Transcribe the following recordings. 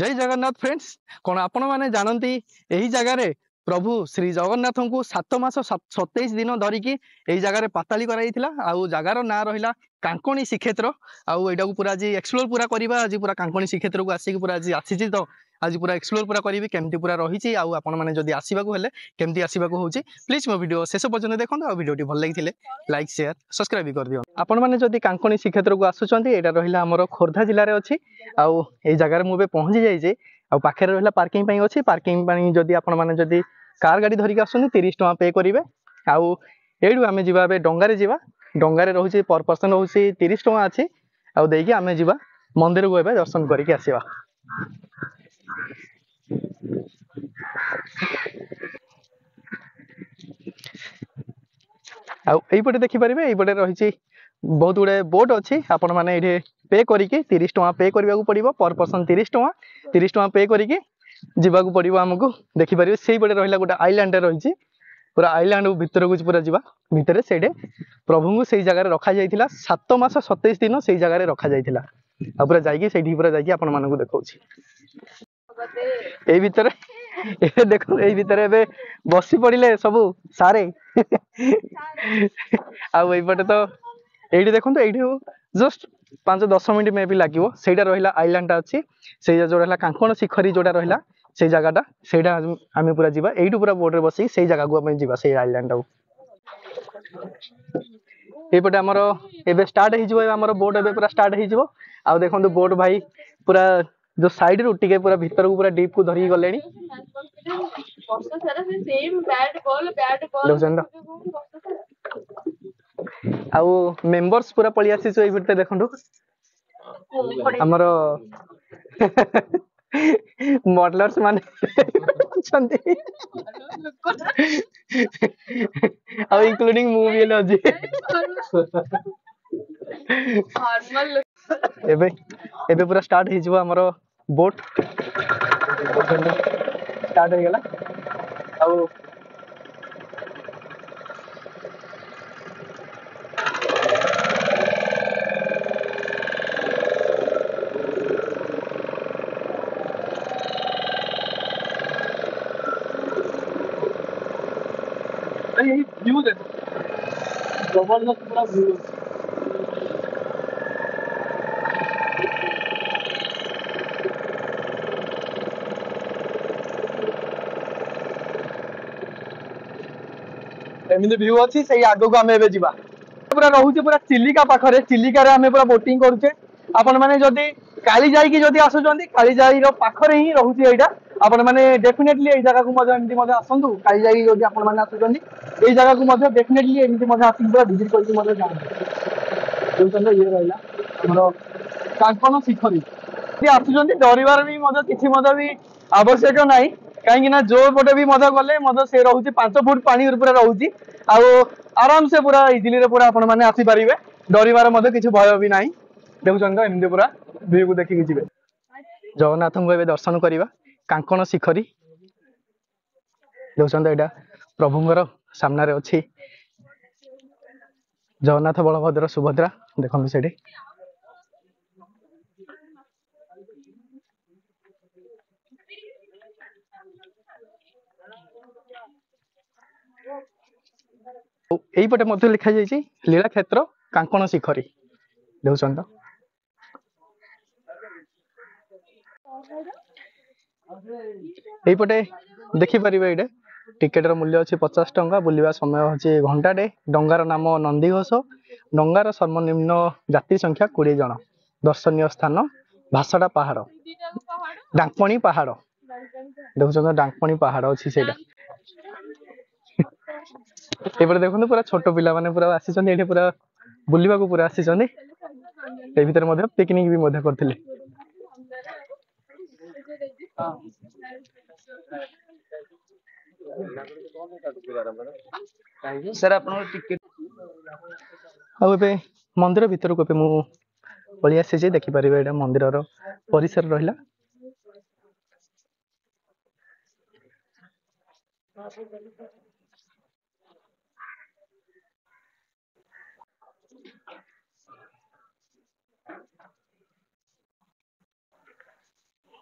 जय जगन्नाथ फ्रेंड्स कौन आपण मैंने जानती यही जगार प्रभु श्री जगन्नाथ को 7 मास 27 दिन धरिकी यही जगार पाताली आउ जगार ना रहा कांकणी श्रीक्षेत्र आउ यहाँ को पूरा आज एक्सप्लोर पूरा करवा आज पूरा कांकणी श्रीक्षेत्र को आसिक पूरा आज आसी तो आज पूरा एक्सप्लोर पूरा करी केमती पूरा रही आपने आसवाक हेल्ले केमती आसवाक हो प्लीज मो वीडियो शेष पर्यटन देखो आ वीडियो भल लगी लाइक शेयर सब्सक्राइब भी कर दियो आपण मैंने जदि कांकणी श्रीक्षेत्र को आसुँच यहाँ रहा आमर खोर्धा जिले में अच्छी आउ ये जगार मुझे पहुँची जाइए आखे रहा पार्किंग अच्छी पार्किंग जदि आपण मैंने जदि कार गाड़ी धरिक आसुँच 30 टଙ୍କା पे करेंगे आउ यू आम जा डंगारे जा डंगारे रोचे पर पर्सन रोच 30 टଙ୍କା अच्छी आउ देकी आम जा मंदिर को एवं दर्शन करके आसवा आईपटे देखिपारे यहीपटे रही बहुत गुड़े बोट अच्छी आपण मैंने ये पे करके 30 टଙ୍କା पे करने पड़ो पर पर्सन 30 टଙ୍କା पे करके जावाक पड़ो आमको देखिपारे से रहा गोटे आईलैंड रही पूरा आईलैंड भितर को पूरा जावा भितर से प्रभु को से जगह रखा जाइथिला 7 मास 27 दिन से जगह रखा जाइथिला आ पूरा जाइए से पूरा जाइए आपण मानक देखा यही भितर देखो यही भितर ए बसी पड़े सबू सारे आईपटे तो ये देखो ये जस्ट 5-10 मिनट मे भी लगे से रहा आईलैंड अच्छी से जो रहा कांकण शिखरी जोटा रहा से जगटा से आम पूरा जावा यू पूरा बोर्ड में बस से जगह को जा से आईलैंड यपटे आमर एबे स्टार्ट हो बोट एबे पूरा स्टार्ट हो देखो बोट भाई पूरा जो साइड रू टिके पूरा भीतर को पूरा डीप को धरिक गले आउ मेंबर्स पूरा पलि आसी देखो आमर मॉडलर्स माने इंक्लूडिंग मूवी एबे एबे पूरा स्टार्ट हो हमर बोट स्टार्ट हो गला आउ व्यू देखो जबरदस्त पूरा व्यू एमती व्यू अच्छी से आग को आम एवं जा पूरा रोचे पूरा चिलिका पाखे चिलिकार आम पूरा बोटिंग करुचे आपण मैंने जदि काली जाई जदि आसुचंदी काली जाई पाखरे ही रोचे यहाँ आपण मैंने डेफिनेटली ये जगह को एमती आसतु काली जाई जदि आपण मैंने आसुचंदी ये जगह को डेफिनेटली एमती आसिक पूरा विजिट करके जाते ये रहा कांकण शिखरी आसुचंदी डरबार भी किसी भी आवश्यक ना कहीं जो पटे भी गले से रोचे 5 फुट पानी रोचे आराम से पूरा इजिली पूरा आपण मैंने आसीपारे डरबार किसी भय भी ना देखुं तो एमती पूरा व्यू को देखिए जी जगन्नाथ को एवं दर्शन करवा कांकण शिखरी देखुं यहाँ प्रभुंर सामने अच्छी जगन्नाथ बलभद्र सुभद्रा देखते से यहीपटे मध्य लिखा जाइए लीला क्षेत्र कांकण शिखरी देखुं तो यहीपटे देखिपारे ये टिकेटर मूल्य अच्छी 50 टଙ୍କା बुलवा समय अच्छे घंटाटे डंगार नाम नंदीघोष डंगार सर्वनिम्न यात्री संख्या 20 जन दर्शनीय स्थान भाषाटा पहाड़ डांकणी पहाड़ देखुं डांकणी पहाड़ अच्छी से देखो पूरा छोट पिला माने पूरा आसी पूरा बुलवा को पूरा आसी भर पिकनिक भी करथिले सर मंदिर भीतर को पलि आसी देखिपारे यहाँ मंदिर परिसर रहा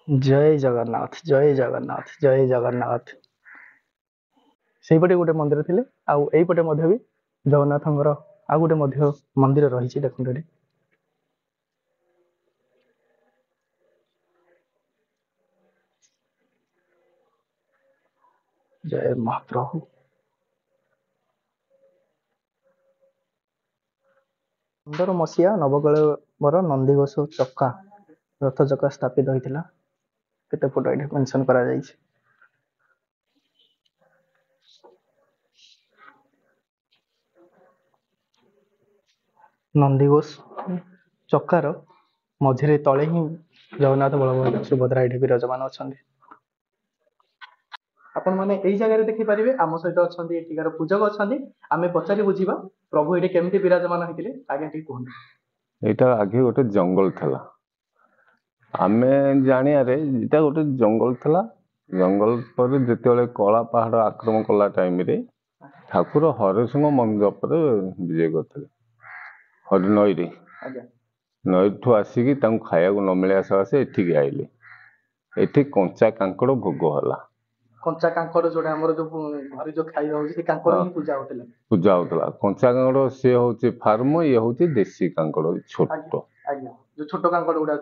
जय जगन्नाथ जय जगन्नाथ जय जगन्नाथ ସେଇପଟେ ଗୋଟେ ମନ୍ଦିର ଥିଲେ ଆଉ ଏଇପଟେ ମଧ୍ୟ ବି ଜଗନ୍ନାଥଙ୍କର ଆଉ ଗୋଟେ ମଧ୍ୟ ମନ୍ଦିର ରହିଛି ଦେଖନ୍ତୁ ଏଠି जय महाप्रभु 15 ମସିହା ନବକଳେବର ନନ୍ଦିଘୋଷ ଚକା ରଥ ଚକା ସ୍ଥାପିତ ହୋଇଥିଲା କେତେ ଫୁଟ ଏଠି ମେନସନ କରାଯାଇଛି ନନ୍ଦିଘୋଷ ଚକାର ମଝିରେ ତଳେ ହିଁ ଜଗନ୍ନାଥ ବଳଭଦ୍ର ସୁଭଦ୍ରା ଏଠି ବିରାଜମାନ ଅଛନ୍ତି ଆପଣ ମାନେ ଏଇ ଜାଗାରେ ଦେଖିପାରିବେ ଆମ ସହିତ ଅଛନ୍ତି ଏଠିକାର ପୂଜକ ଅଛନ୍ତି ଆମେ ପଚାରି ବୁଝିବା ପ୍ରଭୁ ଏଠି କେମିତି ବିରାଜମାନ ହେଇଥିଲେ ଆଜ୍ଞା ଟିକେ କୁହନ୍ତୁ ଏଇଟା ଆଗେ ଗୋଟେ ଜଙ୍ଗଲ ଥିଲା ଆମେ ଜାଣିବାରେ ଏଇଟା ଗୋଟେ ଜଙ୍ଗଲ ଥିଲା ଜଙ୍ଗଲ ପରେ ଯେତେବେଳେ କଳା ପାହାଡ଼ ଆକ୍ରମଣ କଲା ଟାଇମରେ ଠାକୁର ହରେଶଙ୍କ ମନ୍ଦିର ଉପରେ ବିଜୟ କରିଥିଲେ ହରିନଈରେ ଆଜ୍ଞା ନଈଠୁ ଆସିକି ତାଙ୍କୁ ଖାଇବାକୁ ନ ମିଳିବା ସକାଶେ ଏଠିକି ଆଇଲେ ଏଠି କଞ୍ଚା କାଙ୍କଡ଼ ଭୋଗ ହେଲା କଞ୍ଚା କାଙ୍କଡ଼ ଯୋଉଟା ଆମର ଯୋଉ ଘରେ ଯୋଉ ଖାଇବା ହଉଛି ସେ କାଙ୍କଡ଼ ହିଁ ପୂଜା ହଉଥିଲା କଞ୍ଚା କାଙ୍କଡ଼ ସିଏ ହଉଛି ଫାର୍ମ ଇଏ ହଉଛି ଦେଶୀ କାଙ୍କଡ଼ ଛୋଟ ଆଜ୍ଞା ଯୋଉ ଛୋଟ କାଙ୍କଡ଼ ଗୁଡା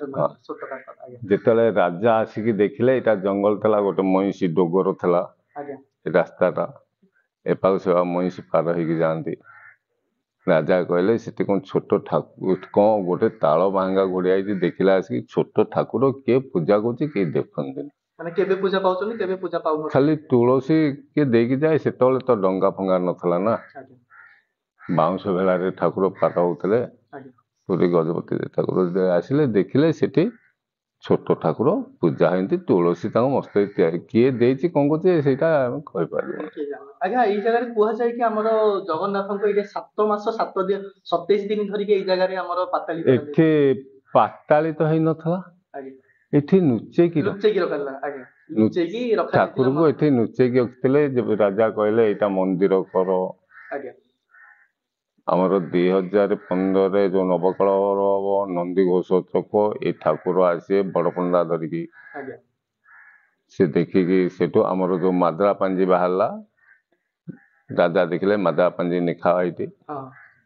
ଛୋଟ କାଙ୍କଡ଼ ଆଜ୍ଞା ଯେତେବେଳେ ରାଜା ଆସିକି ଦେଖିଲେ ଏଇଟା ଜଙ୍ଗଲ ଥିଲା ଗୋଟେ ମଇଁଷି ଡୋଗର ଥିଲା ଆଜ୍ଞା ରାସ୍ତାଟା ଏପାଖ ସେବା ମଇଁଷି ପାର ହେଇକି ଯାଆନ୍ତି ରାଜା କହିଲେ ସେଠି କଣ ଛୋଟ ଠାକୁର କଣ ଗୋଟେ ତାଳ ଭାଙ୍ଗା ଘୋଡିଆ ହେଇଛି ଦେଖିଲା ଆସିକି ଛୋଟ ଠାକୁର କିଏ ପୂଜା କରୁଛି କେହି ଦେଖନ୍ତିନି ମାନେ କେବେ ପୂଜା ପାଉଛନ୍ତି କେବେ ପୂଜା ପାଉଛନ୍ତି ଖାଲି ତୁଳସୀ କିଏ ଦେଇକି ଯାଏ ସେତେବେଳେ ତ ଡଙ୍ଗା ଫଙ୍ଗା ନଥିଲା ନା ବାଉଁଶ ଭେଳାରେ ଠାକୁର ପାର ହଉଥିଲେ ପୁରୀ ଗଜପତି ଠାକୁର ଆସିଲେ ଦେଖିଲେ ସେଠି ଛୋଟ ଠାକୁର ପୂଜା ହେଇନ୍ତି ତୁଳସୀ ତାଙ୍କ ମସ୍ତରେ ତିଆରି କିଏ ଦେଇଛି କଣ କରୁଛି ସେଇଟା ଆମେ କହିପାରିବୁନି ଆଜ୍ଞା ଏଇ ଜାଗାରେ କୁହାଯାଏ କି ଆମର ଜଗନ୍ନାଥଙ୍କ ଏଇଠି 7 ମାସ 27 ଦିନ ଧରିକି ଏଇ ଜାଗାରେ ଆମର ପାତାଳି ଏଠି ପାତାଳି ତ ହେଇନଥିଲା ଏଠି ଲୁଚେଇକି ରଖାଯାଇଥିଲା ଆଜ୍ଞା ଲୁଚେଇକି ଠାକୁରଙ୍କୁ ଏଠି ଲୁଚେଇକି ରଖିଥିଲେ ରାଜା କହିଲେ ଏଇଟା ମନ୍ଦିର କର ଆଜ୍ଞା ଆମର 2015 ଯୋଉ ନବକଳେବର ନନ୍ଦିଘୋଷ ଚକ ଏ ଠାକୁର ଆସିବେ ବଡପଣ୍ଡା ଧରିକି ସେ ଦେଖିକି ସେଠୁ ଆମର ଯୋଉ ମାଦ୍ରା ପାଞ୍ଜି ବାହାରିଲା ରାଜା ଦେଖିଲେ ମାଦ୍ରା ପାଞ୍ଜି ଲେଖା ହେଇଛି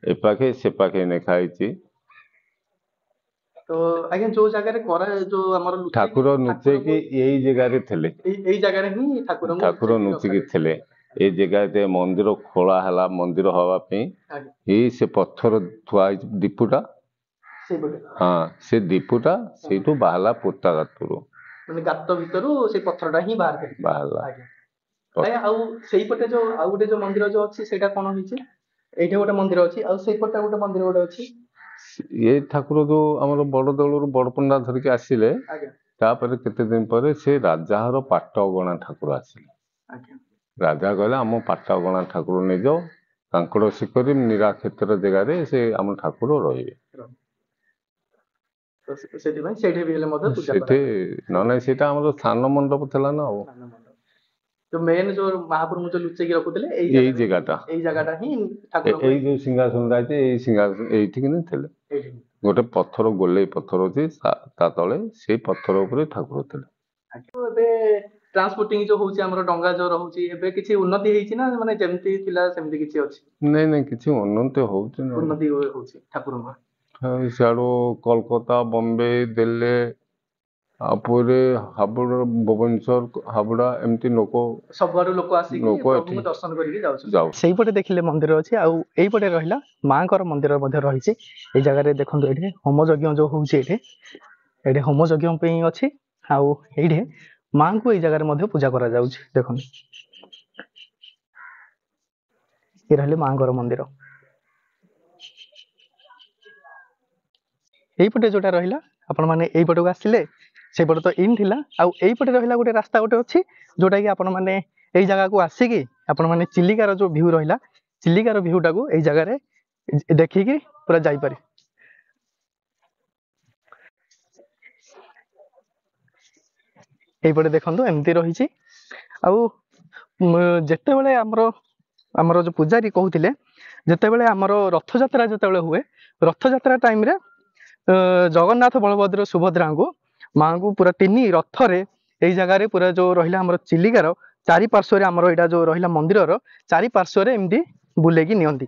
ଏପାଖେ ସେପାଖେ ଲେଖା ହେଇଛି ତ ଆଜ୍ଞା ଯୋଉ ଜାଗାରେ କରା ଯୋଉ ଆମର ଠାକୁର ଲୁଚେଇକି ଏଇ ଜାଗାରେ ଥିଲେ ଏଇ ଜାଗାରେ ହିଁ ଠାକୁର ଲୁଚିକି ଥିଲେ ଏଇ ଜାଗାରେ ମନ୍ଦିର ଖୋଳା ହେଲା ମନ୍ଦିର ହବା ପାଇଁ ଏଇ ସେ ପଥର ଥୁଆ ହେଇଛି ଦୀପୁଟା ହଁ ସେ ଦୀପୁଟା ସେଇଠୁ ବାହାରିଲା ପୋତା ଗାତରୁ ମାନେ ଗାତ ଭିତରୁ ସେ ପଥରଟା ହିଁ ବାହାରିଲା ଆଜ୍ଞା ଆଉ ସେଇପଟେ ଯୋଉ ଆଉ ଗୋଟେ ଯୋଉ ମନ୍ଦିର ଯୋଉ ଅଛି ସେଇଟା କଣ ହେଇଛି ଏଇଠି ଗୋଟେ ମନ୍ଦିର ଅଛି ଆଉ ସେଇପଟେ ଗୋଟେ ମନ୍ଦିର ଗୋଟେ ଅଛି ଏ ଠାକୁର ଯୋଉ ଆମର ବଡ ଦେଉଳରୁ ବଡପଣ୍ଡା ଧରିକି ଆସିଲେ ତାପରେ କେତେ ଦିନ ପରେ ସେ ରାଜାଘର ପାଟ ଅଗଣା ଠାକୁର ଆସିଲେ ରାଜା କହିଲେ ଆମ ପାଟ ଅଗଣା ଠାକୁର ନେଇଯାଅ କାଙ୍କଡ଼ ଶିକରି ନିରାକ୍ଷେତ୍ର ଜାଗାରେ ସେ ଆମ ଠାକୁର ରହିବେ ସେଥିପାଇଁ ସେଇଠି ବି ହେଲେ ମଧ୍ୟ ସେଠି ନହେଲେ ସେଇଟା ଆମର ସ୍ଥାନ ମଣ୍ଡପ ଥିଲା ନା ଆଉ ଯୋଉ ମେନ୍ ଯୋଉ ମହାପ୍ରଭୁ ଯୋଉ ଲୁଚେଇକି ରଖୁଥିଲେ ଏଇ ଜାଗାଟା ହିଁ ଏଇ ଯୋଉ ସିଂହାସନଟା ଅଛି ଏଇ ସିଂହାସନ ଏଇଠିକି ଥିଲେ ଗୋଟେ ପଥର ଗୋଲେଇ ପଥର ଅଛି ତା ତଳେ ସେଇ ପଥର ଉପରେ ଠାକୁର ଥିଲେ ଏବେ ଟ୍ରାନ୍ସପୋର୍ଟିଂ ଯୋଉ ହଉଛି ଆମର ଡଙ୍ଗା ଯୋଉ ରହୁଛି ଏବେ କିଛି ଉନ୍ନତି ହେଇଛି ନା ମାନେ ଯେମିତି ଥିଲା ସେମିତି କିଛି ଅଛି ନାଇଁ କିଛି ଉନ୍ନତି ହଉଛି ନା ଉନ୍ନତି ହଉଛି ଠାକୁରଙ୍କ ସିଆଡୁ କୋଲକାତା ବମ୍ବେ ଦିଲ୍ଲୀ ଆଉ ପୁରୀ ହାବୁଡ ଭୁବନେଶ୍ୱର ହାବୁଡା ଏମିତି ଲୋକ ସବୁଆଡୁ ଲୋକ ଆସିକି ପ୍ରଭୁଙ୍କୁ ଦର୍ଶନ କରିକି ଯାଉଛନ୍ତି ସେଇପଟେ ଦେଖିଲେ ମନ୍ଦିର ଅଛି ଆଉ ଏଇପଟେ ରହିଲା ମାଙ୍କର ମନ୍ଦିର ମଧ୍ୟ ରହିଛି ଏଇ ଜାଗାରେ ଦେଖନ୍ତୁ ଏଠି ହୋମ ଯଜ୍ଞ ଯୋଉ ହଉଛି ଏଠି ହୋମ ଯଜ୍ଞ ପାଇଁ ଅଛି ଆଉ ଏଇଠି ମାଙ୍କୁ ଏଇ ଜାଗାରେ ମଧ୍ୟ ପୂଜା କରାଯାଉଛି ଦେଖନ୍ତୁ ଏ ରହିଲେ ମାଙ୍କର ମନ୍ଦିର এইপଟେ ଯୋଉଟା ରହିଲା ଆପଣ ମାନେ এইପଟକୁ ଆସିଲେ ସେଇପଟେ ତ ଇନ୍ ଥିଲା ଆଉ এইପଟେ ରହିଲା ଗୋଟେ ରାସ୍ତା ଗୋଟେ ଅଛି ଯୋଉଟା କି ଆପଣ ମାନେ ଏଇ ଜାଗାକୁ ଆସିକି ଆପଣ ମାନେ ଚିଲିକାର ଯୋଉ ଭିଉ ରହିଲା ଚିଲିକାର ଭିଉଟାକୁ ଏଇ ଜାଗାରେ ଦେଖିକି ପୁରା ଯାଇପାରେ এইପଟେ ଦେଖନ୍ତୁ ଏମିତି ରହିଛି ଆଉ ଯେତେବେଳେ ଆମର ଯୋଉ ପୂଜାରୀ କହୁଥିଲେ ଯେତେବେଳେ ଆମର ରଥଯାତ୍ରା ଯେତେବେଳେ ହୁଏ ରଥଯାତ୍ରା ଟାଇମରେ ଜଗନ୍ନାଥ ବଳଭଦ୍ର ସୁଭଦ୍ରାଙ୍କୁ माँ पूरा 3 रथरे यही जगह पूरा जो रहा आम चिलिकार चारि पार्श्व आमर यहाँ जो रहा मंदिर चारि पार्श्व एमती बुलेकी नियंती।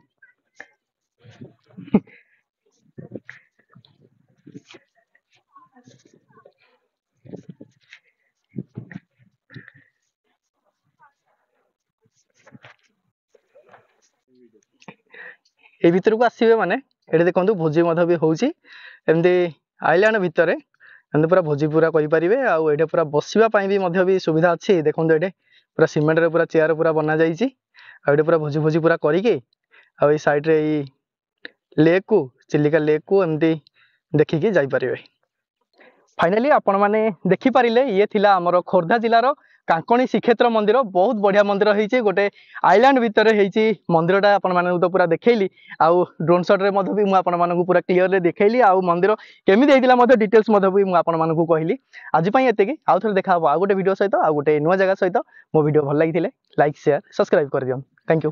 ये भितर को आसवे माने ये देखो भोजी भी होमती आइलैंड भितर एमती पूरा भोजी पूरा करें आउ पूरा बसवाई भी सुविधा अच्छी देखो ये पूरा सीमेंट रे पूरा चेयर पूरा बना जाइए पूरा भोजी भोजी पूरा करके आई साइड रे लेक को चिलिका लेक को एमती देखिकी जापर। फाइनाली आपण मैंने देखिपारे ये थिला आमर खोर्धा जिलार कांकणी श्रीक्षेत्र मंदिर बहुत बढ़िया मंदिर होती गोटे आइलैंड भितर होती मंदिरटा आपण मानू तो पूरा देखली आउ ड्रोन शॉट रे भी मुझे पूरा क्लीयर देखली आउ मंदिर केमी होता डिटेल्स मुझे कहली। आज ये आउ थे देखा आउ गोटे वीडियो सहित आउ गोटे नुआ जगह सहित मो वीडियो भल लगी लाइक शेयर सब्सक्राइब कर दियो। Thank you.